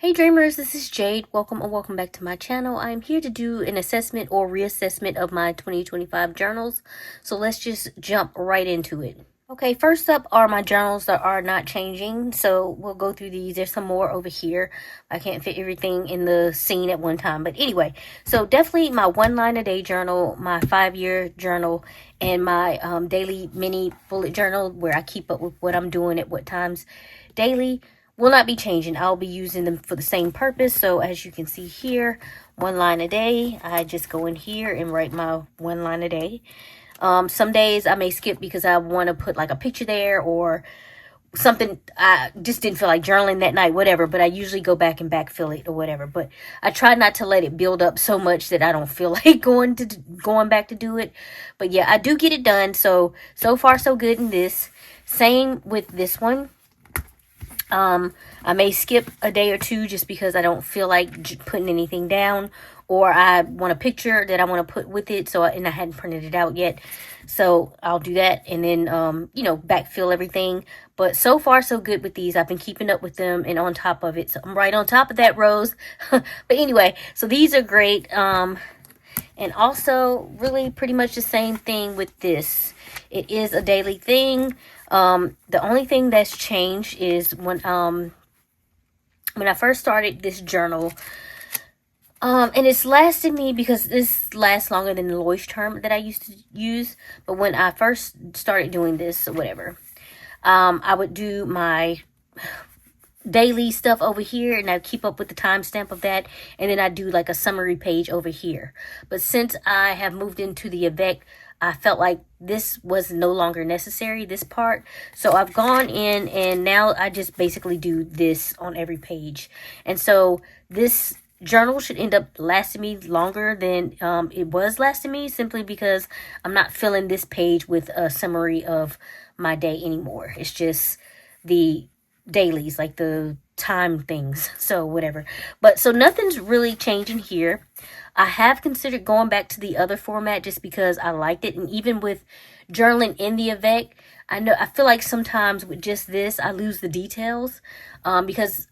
Hey dreamers, this is Jade. Welcome and welcome back to my channel. I'm here to do an assessment or reassessment of my 2025 journals. So let's just jump right into it. Okay, first up are my journals that are not changing. So we'll go through these. There's some more over here. I can't fit everything in the scene at one time. But anyway, so definitely my 1 line a day journal, my 5-year journal, and my daily mini bullet journal where I keep up with what I'm doing at what times daily will not be changing. I'll be using them for the same purpose. So as you can see here, 1 line a day, I just go in here and write my 1 line a day. Some days I may skip because I want to put like a picture there or something. I just didn't feel like journaling that night, whatever, but I usually go back and backfill it or whatever. But I try not to let it build up so much that I don't feel like going back to do it. But yeah, I do get it done. So far so good in this. Same with this one. I may skip a day or two just because I don't feel like putting anything down, or I want a picture that I want to put with it. So, and I hadn't printed it out yet. So I'll do that and then, backfill everything. But so far so good with these. I've been keeping up with them and on top of it. So I'm right on top of that, Rose. But anyway, so these are great. And also really pretty much the same thing with this. It is a daily thing. The only thing that's changed is when I first started this journal, and it's lasted me because this lasts longer than the Leuchtturm that I used to use. But when I first started doing this or whatever, I would do my daily stuff over here and I keep up with the timestamp of that, and then I do like a summary page over here. But since I have moved into the Avec, I felt like this was no longer necessary, this part. So I've gone in and now I just basically do this on every page. And so this journal should end up lasting me longer than it was lasting me, simply because I'm not filling this page with a summary of my day anymore. It's just the dailies, like the time things, so whatever. But so nothing's really changing here. I have considered going back to the other format just because I liked it. And even with journaling in the Avec, I feel like sometimes with just this I lose the details, because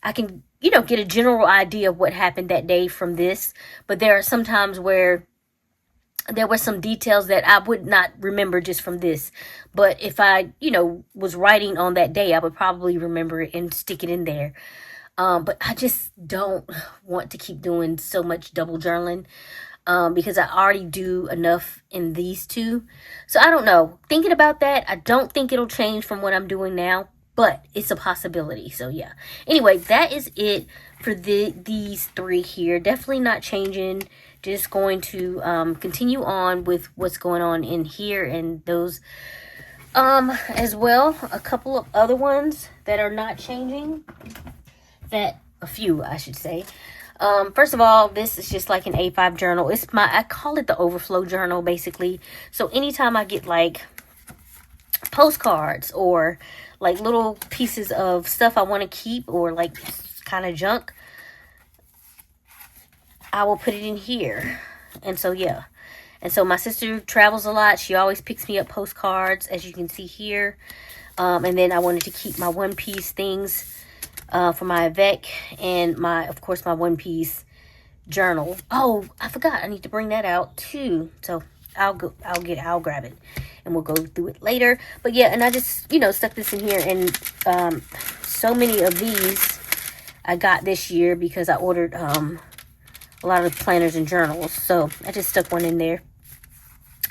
I can get a general idea of what happened that day from this, but there are some times where there were some details that I would not remember just from this. But if I, was writing on that day, I would probably remember it and stick it in there. But I just don't want to keep doing so much double journaling, because I already do enough in these two. So I don't know. Thinking about that, I don't think it'll change from what I'm doing now, but it's a possibility. So yeah. Anyway, that is it for these three here. Definitely not changing. Just going to continue on with what's going on in here and those as well. A couple of other ones that are not changing. A few, I should say. First of all, this is just like an A5 journal. I call it the overflow journal, basically. So anytime I get like postcards or like little pieces of stuff I want to keep or like kind of junk, I will put it in here. And so yeah. And so my sister travels a lot. She always picks me up postcards, as you can see here. And then I wanted to keep my one piece things for my Avec, and of course my one piece journal. Oh, I forgot, I need to bring that out too. So I'll grab it and we'll go through it later. But yeah, and I just stuck this in here, and so many of these I got this year because I ordered a lot of planners and journals, so I just stuck one in there.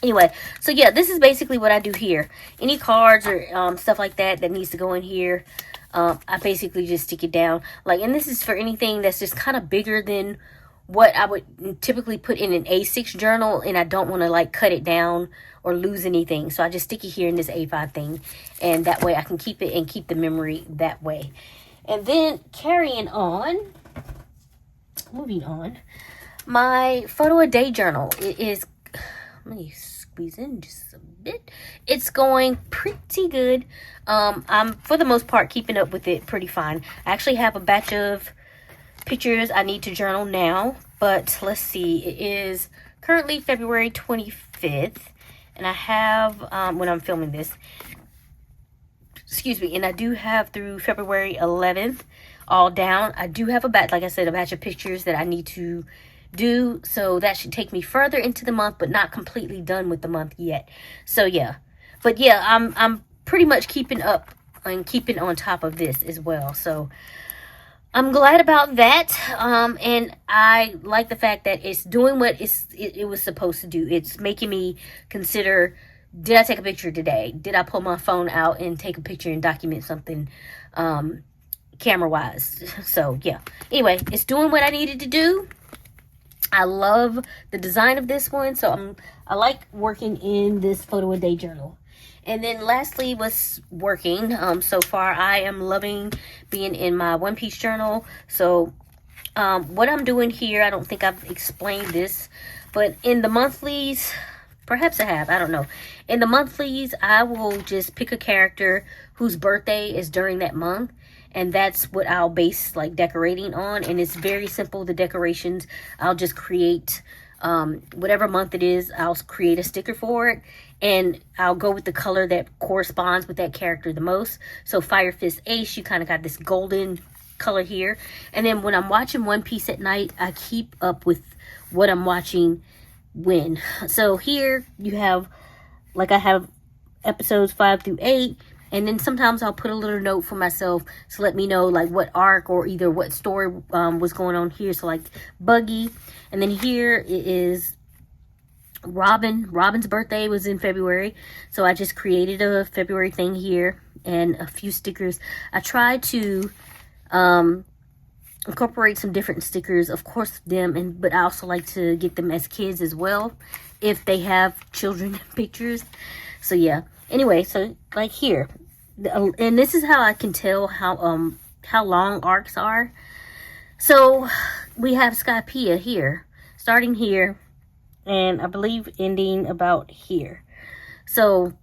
Anyway, so yeah, this is basically what I do here. Any cards or stuff like that needs to go in here, I basically just stick it down. And this is for anything that's just kind of bigger than what I would typically put in an A6 journal, and I don't want to cut it down or lose anything. So I just stick it here in this A5 thing, and that way I can keep it and keep the memory that way. And then moving on, my photo a day journal. It is, let me squeeze in just a bit. It's going pretty good. I'm for the most part keeping up with it pretty fine. I actually have a batch of pictures I need to journal now, but let's see. It is currently February 25th, and I have when I'm filming this, excuse me, and I do have through February 11th all down. I do have a batch, like I said, a batch of pictures that I need to do, so that should take me further into the month, but not completely done with the month yet. So yeah, but yeah, I'm pretty much keeping up and keeping on top of this as well. So I'm glad about that. And I like the fact that it's doing what it was supposed to do. It's making me consider, did I take a picture today? Did I pull my phone out and take a picture and document something camera wise? So yeah, anyway, it's doing what I needed to do. I love the design of this one, so I like working in this photo a day journal. And then lastly was working. So far I am loving being in my One Piece journal. So what I'm doing here, I don't think I've explained this, but in the monthlies, perhaps I have, I don't know. In the monthlies, I will just pick a character whose birthday is during that month, and that's what I'll base like decorating on. And it's very simple, the decorations. I'll just create whatever month it is, I'll create a sticker for it, and I'll go with the color that corresponds with that character the most. So Fire Fist Ace, you kind of got this golden color here. And then when I'm watching One Piece at night, I keep up with what I'm watching when. So here you have, like I have episodes 5 through 8, and then sometimes I'll put a little note for myself to let me know like what arc or either what story was going on here. So like Buggy, and then here it is Robin. Robin's birthday was in February, so I just created a February thing here and a few stickers. I tried to incorporate some different stickers, of course them, but I also like to get them as kids as well if they have children pictures. So yeah, anyway, so like here, and this is how I can tell how long arcs are. So we have Skypiea here, starting here, and I believe ending about here. So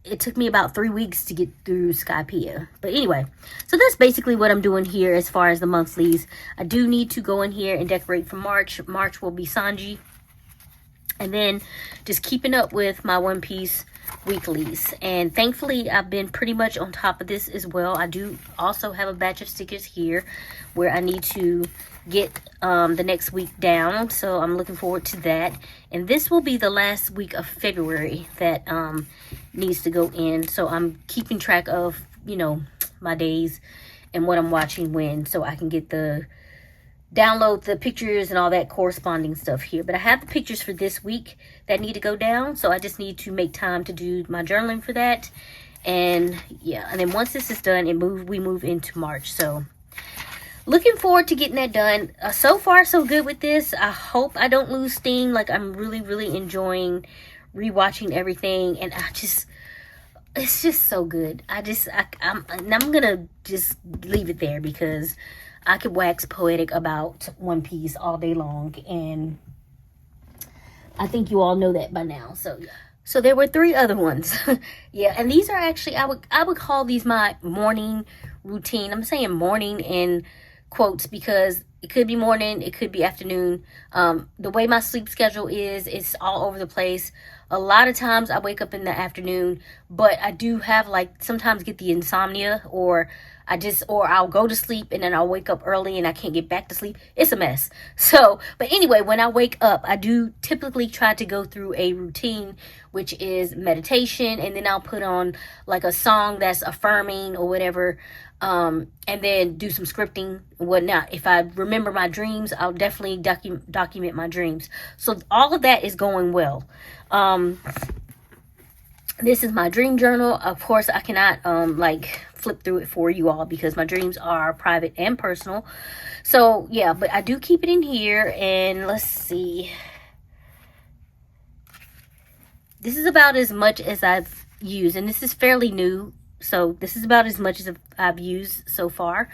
it took me about 3 weeks to get through Skypiea. But anyway, so that's basically what I'm doing here as far as the monthlies. I do need to go in here and decorate for March. March will be Sanji. And then just keeping up with my One Piece weeklies. And thankfully, I've been pretty much on top of this as well. I do also have a batch of stickers here where I need to get the next week down. So I'm looking forward to that. And this will be the last week of February that needs to go in. So I'm keeping track of, you know, my days and what I'm watching when, so I can get download the pictures and all that corresponding stuff here. But I have the pictures for this week that need to go down, so I just need to make time to do my journaling for that. And yeah, and then once this is done, we move into March. So looking forward to getting that done. So far so good with this. I hope I don't lose steam. Like, I'm really enjoying rewatching everything, and it's just so good. I'm gonna just leave it there because I could wax poetic about One Piece all day long, and I think you all know that by now. So there were 3 other ones. Yeah, and these are actually, I would call these my morning routine. I'm saying morning in quotes because it could be morning, it could be afternoon. The way my sleep schedule is, it's all over the place. A lot of times I wake up in the afternoon, but I do have, like, sometimes get the insomnia, or I'll go to sleep and then I'll wake up early and I can't get back to sleep. It's a mess. So, but anyway, when I wake up, I do typically try to go through a routine, which is meditation, and then I'll put on like a song that's affirming or whatever, and then do some scripting and whatnot. If I remember my dreams, I'll definitely document my dreams. So all of that is going well. This is my dream journal. Of course, I cannot like flip through it for you all because my dreams are private and personal. So yeah, but I do keep it in here. And let's see, this is about as much as I've used, and this is fairly new, so this is about as much as I've used so far.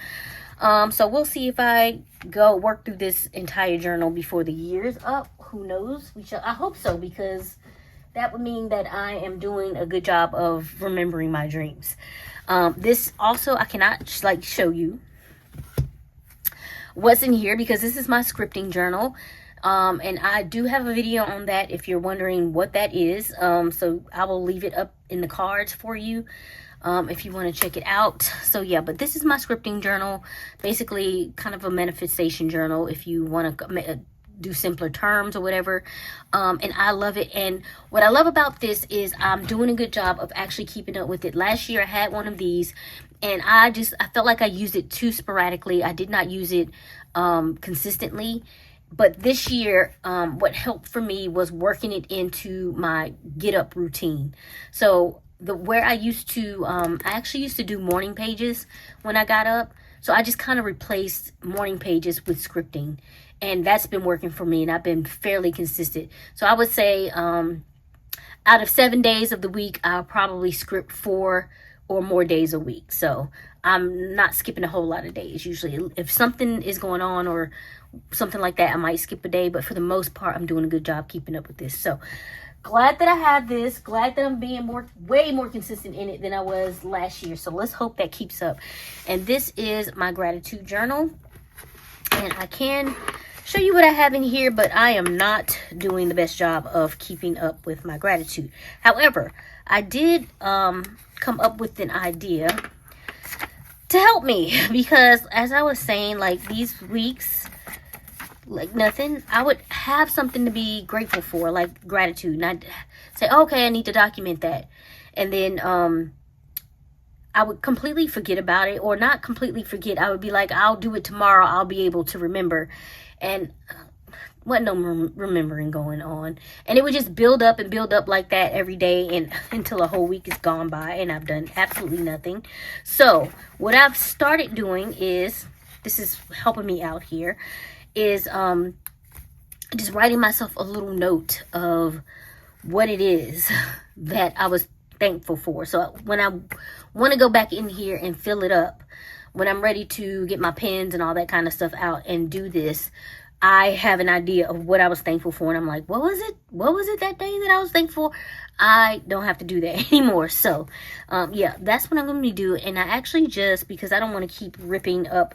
So we'll see if I go work through this entire journal before the year's up. Who knows? I hope so, because that would mean that I am doing a good job of remembering my dreams. This also, I cannot like show you what's in here because this is my scripting journal. And I do have a video on that if you're wondering what that is. So I will leave it up in the cards for you. if you want to check it out. So yeah, but this is my scripting journal, basically kind of a manifestation journal if you want to do simpler terms or whatever. And I love it. And what I love about this is I'm doing a good job of actually keeping up with it. Last year I had one of these, and I felt like I used it too sporadically. I did not use it consistently. But this year, what helped for me was working it into my get up routine. So where I used to, I actually used to do morning pages when I got up. So I just kind of replaced morning pages with scripting. And that's been working for me, and I've been fairly consistent. So I would say out of 7 days of the week, I'll probably script 4 or more days a week. So I'm not skipping a whole lot of days. Usually if something is going on or something like that, I might skip a day. But for the most part, I'm doing a good job keeping up with this. So glad that I have this. Glad that I'm being way more consistent in it than I was last year. So let's hope that keeps up. And this is my gratitude journal. And I can show you what I have in here, but I am not doing the best job of keeping up with my gratitude. However, I did come up with an idea to help me, because as I was saying, like these weeks, like nothing, I would have something to be grateful for, like gratitude, and I'd say, okay, I need to document that, and then I would completely forget about it, or not completely forget. I would be like, I'll do it tomorrow, I'll be able to remember. And wasn't no remembering going on. And it would just build up and build up like that every day, and until a whole week is gone by and I've done absolutely nothing. So what I've started doing is, this is helping me out here, is just writing myself a little note of what it is that I was thankful for. So when I want to go back in here and fill it up, when I'm ready to get my pens and all that kind of stuff out and do this, I have an idea of what I was thankful for. And I'm like, what was it that day that I was thankful for? I don't have to do that anymore. So, yeah, that's what I'm going to do. And I actually just, because I don't want to keep ripping up,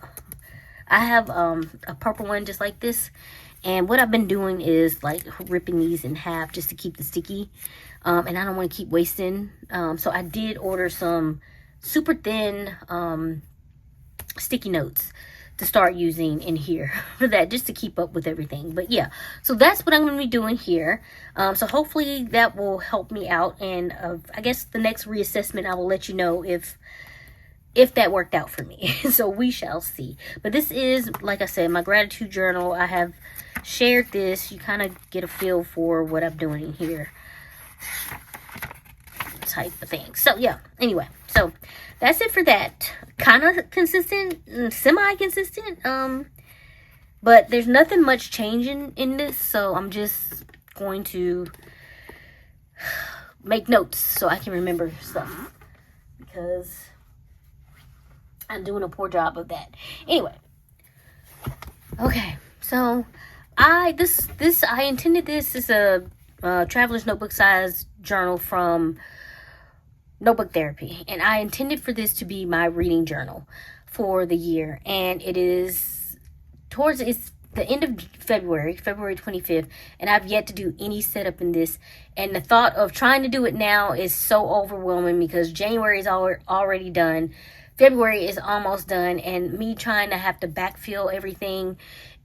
I have a purple one just like this. And what I've been doing is like ripping these in half just to keep the sticky. And I don't want to keep wasting. So I did order some super thin sticky notes to start using in here for that, just to keep up with everything. But yeah, so that's what I'm going to be doing here. So hopefully that will help me out, and I guess the next reassessment I will let you know if that worked out for me. So we shall see. But this is, like I said, my gratitude journal. I have shared this. You kind of get a feel for what I'm doing here, type of thing. So yeah, anyway, so that's it for that. Kind of consistent, semi-consistent, but there's nothing much changing in this, so I'm just going to make notes so I can remember stuff, because I'm doing a poor job of that. Anyway, okay, so I intended this as a traveler's notebook size journal from Notebook Therapy, and I intended for this to be my reading journal for the year, and it's the end of February 25th, and I've yet to do any setup in this, and the thought of trying to do it now is so overwhelming, because January is already done, February is almost done, and me trying to have to backfill everything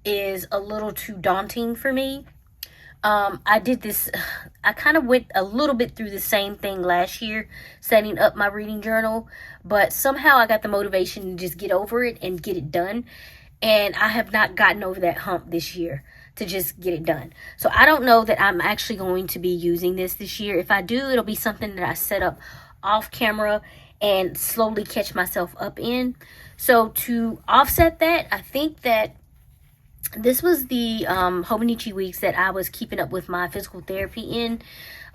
is a little too daunting for me. I kind of went a little bit through the same thing last year, setting up my reading journal, but somehow I got the motivation to just get over it and get it done. And I have not gotten over that hump this year to just get it done. So I don't know that I'm actually going to be using this year. If I do, it'll be something that I set up off camera and slowly catch myself up in. So to offset that, I think that this was the Hobonichi weeks that I was keeping up with my physical therapy in,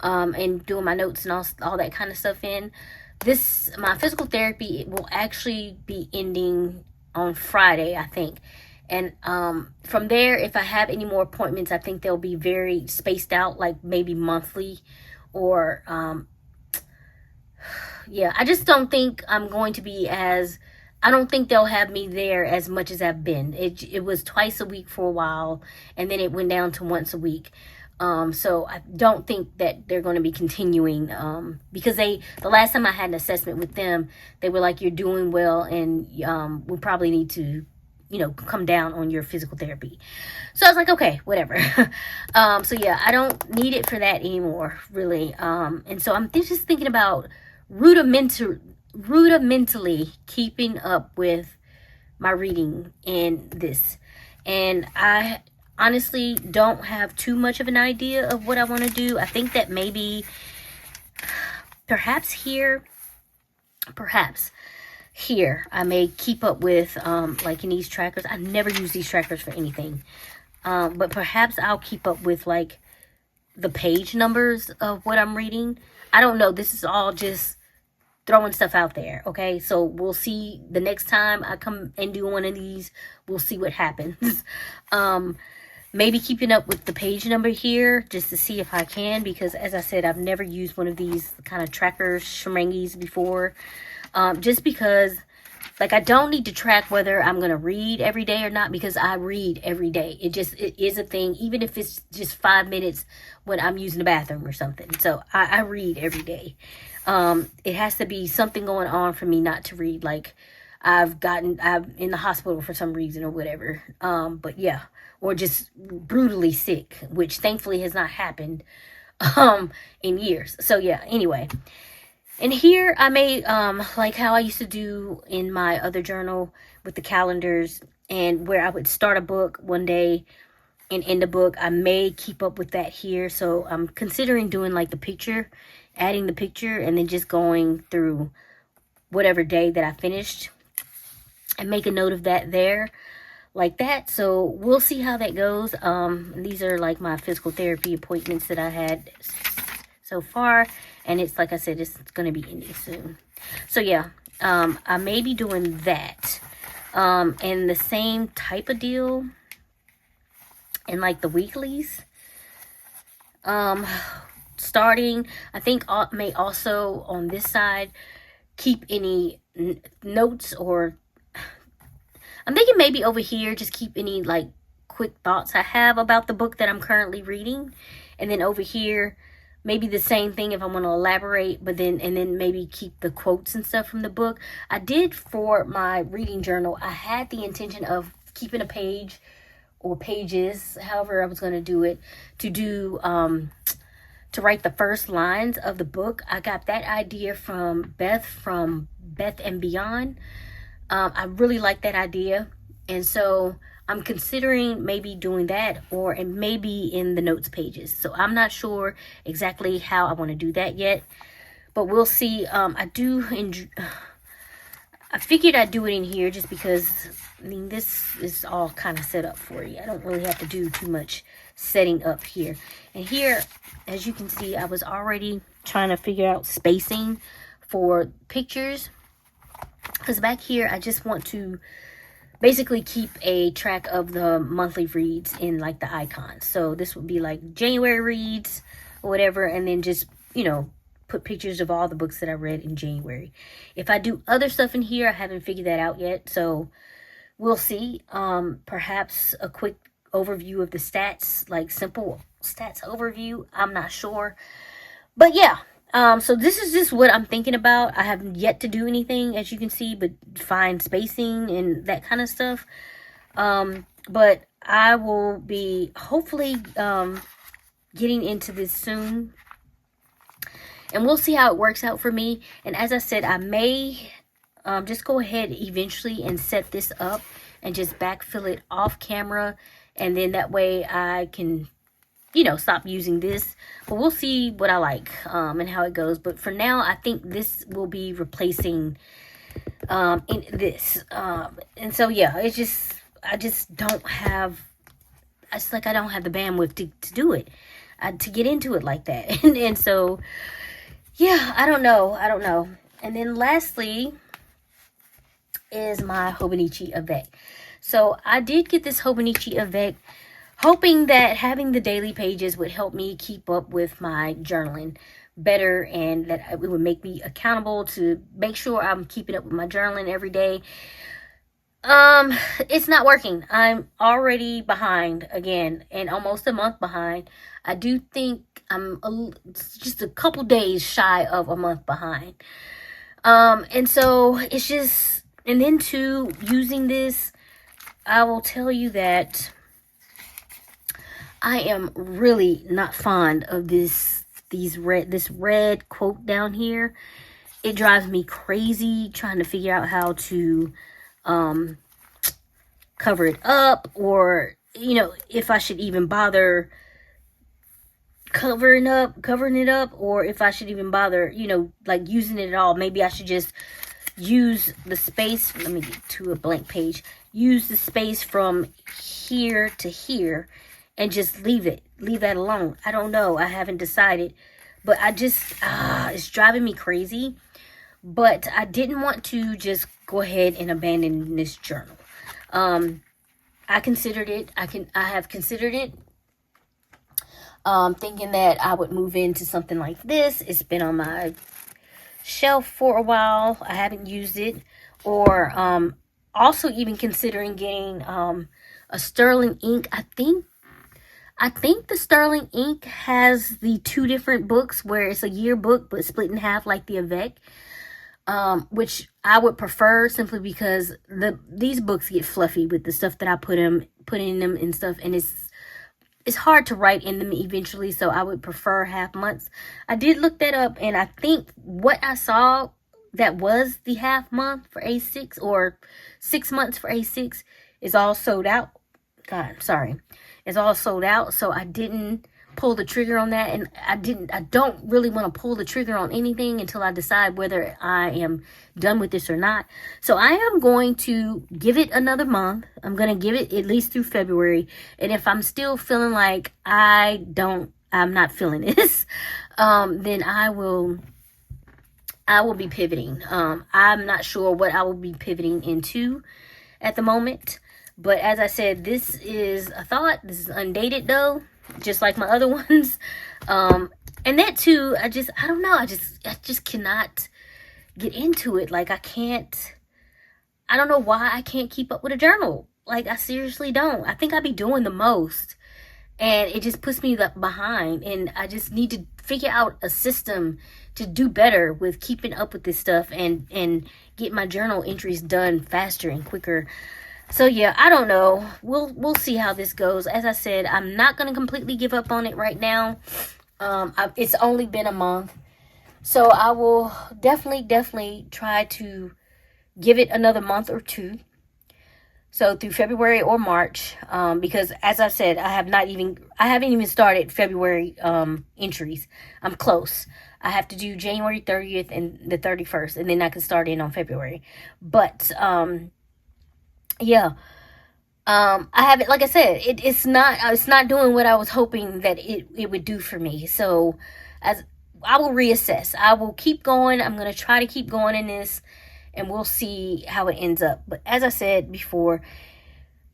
and doing my notes and all that kind of stuff in. My physical therapy will actually be ending on Friday, I think. And from there, if I have any more appointments, I think they'll be very spaced out, like maybe monthly, or yeah, I just don't think I'm going to be I don't think they'll have me there as much as I've been. It was twice a week for a while, and then it went down to once a week. So I don't think that they're going to be continuing, because the last time I had an assessment with them, they were like, you're doing well, and we probably need to, come down on your physical therapy. So I was like, okay, whatever. So yeah, I don't need it for that anymore, really. And so I'm just thinking about rudimentally keeping up with my reading in this. And I honestly don't have too much of an idea of what I want to do. I think that maybe perhaps here I may keep up with like in these trackers. I never use these trackers for anything. But perhaps I'll keep up with like the page numbers of what I'm reading. I don't know. This is all just throwing stuff out there. Okay. So we'll see the next time I come and do one of these. We'll see what happens. Maybe keeping up with the page number here just to see if I can, because as I said, I've never used one of these kind of tracker shmangis before. Just because, like, I don't need to track whether I'm going to read every day or not, because I read every day. It is a thing, even if it's just 5 minutes when I'm using the bathroom or something. So I read every day. It has to be something going on for me not to read. Like I'm in the hospital for some reason or whatever. But yeah, or just brutally sick, which thankfully has not happened, in years. So yeah, anyway. And here I may, like how I used to do in my other journal with the calendars, and where I would start a book one day and end a book. I may keep up with that here. So I'm considering doing like the picture, adding the picture, and then just going through whatever day that I finished and make a note of that there like that. So we'll see how that goes. These are like my physical therapy appointments that I had so far, and it's like I said, it's going to be ending soon. So yeah, I may be doing that, and the same type of deal in like the weeklies. Starting, I think may also on this side keep any notes, or I'm thinking maybe over here just keep any like quick thoughts I have about the book that I'm currently reading, and then over here maybe the same thing if I want to elaborate, but then maybe keep the quotes and stuff from the book. I did for my reading journal, I had the intention of keeping a page or pages, however I was going to do it, to do to write the first lines of the book. I got that idea from Beth and Beyond. I really like that idea, and so I'm considering maybe doing that, or and maybe in the notes pages. So I'm not sure exactly how I want to do that yet, but we'll see. I figured I'd do it in here just because, I mean, this is all kind of set up for you. I don't really have to do too much setting up here. And here, as you can see, I was already trying to figure out spacing for pictures, because back here I just want to basically keep a track of the monthly reads in like the icons. So this would be like January reads or whatever, and then just, put pictures of all the books that I read in January. If I do other stuff in here, I haven't figured that out yet, so we'll see. Perhaps a quick overview of the stats, like simple stats overview. I'm not sure, but yeah. So this is just what I'm thinking about. I have yet to do anything, as you can see, but find spacing and that kind of stuff. But I will be hopefully getting into this soon, and we'll see how it works out for me. And as I said, I may just go ahead eventually and set this up and just backfill it off camera, and then that way I can stop using this. But we'll see what I like and how it goes. But for now, I think this will be replacing in this. And so yeah, it's just I don't have the bandwidth to do it, to get into it like that. And so yeah, I don't know. And then lastly is my Hobonichi Avec. So I did get this Hobonichi Avec, hoping that having the daily pages would help me keep up with my journaling better, and that it would make me accountable to make sure I'm keeping up with my journaling every day. It's not working. I'm already behind again, and almost a month behind. I do think just a couple days shy of a month behind. And so it's just, and then to using this, I will tell you that I am really not fond of this red quote down here. It drives me crazy trying to figure out how to cover it up, or if I should even bother covering it up, or if I should even bother like using it at all. Maybe I should just use the space. Let me get to a blank page. Use the space from here to here and just leave that alone. I don't know. I haven't decided, but I just it's driving me crazy. But I didn't want to just go ahead and abandon this journal. I considered it. I have considered it. Thinking that I would move into something like this. It's been on my shelf for a while. I haven't used it. Or also even considering getting a sterling ink. I think the sterling ink has the 2 different books where it's a yearbook but split in half like the Avec. Which I would prefer, simply because these books get fluffy with the stuff that I put in them and stuff, and it's hard to write in them eventually. So I would prefer half months. I did look that up, and I think what I saw that was the half month for A6 or 6 months for A6 is all sold out. God, sorry, it's all sold out. So I didn't pull the trigger on that, and I don't really want to pull the trigger on anything until I decide whether I am done with this or not. So I am going to give it another month. I'm going to give it at least through February, and if I'm still feeling like I'm not feeling this, then I will be pivoting. I'm not sure what I will be pivoting into at the moment, but as I said, this is a thought. This is undated though, just like my other ones. And that too, I don't know. I just cannot get into it. Like, I don't know why I can't keep up with a journal. Like, I seriously don't. I think I be doing the most, and it just puts me behind, and I just need to figure out a system to do better with keeping up with this stuff and get my journal entries done faster and quicker. So yeah, I don't know. We'll see how this goes. As I said, I'm not going to completely give up on it right now. It's only been a month. So I will definitely try to give it another month or 2. So through February or March, because as I said, I haven't even started February entries. I'm close. I have to do January 30th and the 31st, and then I can start in on February. But yeah, I haven't, like I said, it's not doing what I was hoping that it would do for me. So as I will reassess, I will keep going. I'm going to try to keep going in this, and we'll see how it ends up. But as I said before,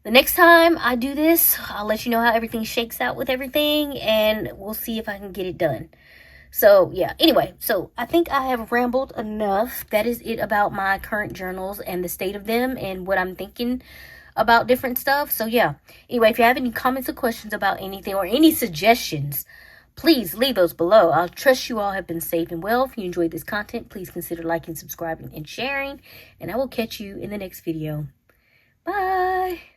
the next time I do this, I'll let you know how everything shakes out with everything, and we'll see if I can get it done. So yeah, anyway, so I think I have rambled enough. That is it about my current journals and the state of them and what I'm thinking about different stuff. So yeah, anyway, if you have any comments or questions about anything or any suggestions, please leave those below. I trust you all have been safe and well. If you enjoyed this content, please consider liking, subscribing, and sharing, and I will catch you in the next video. Bye.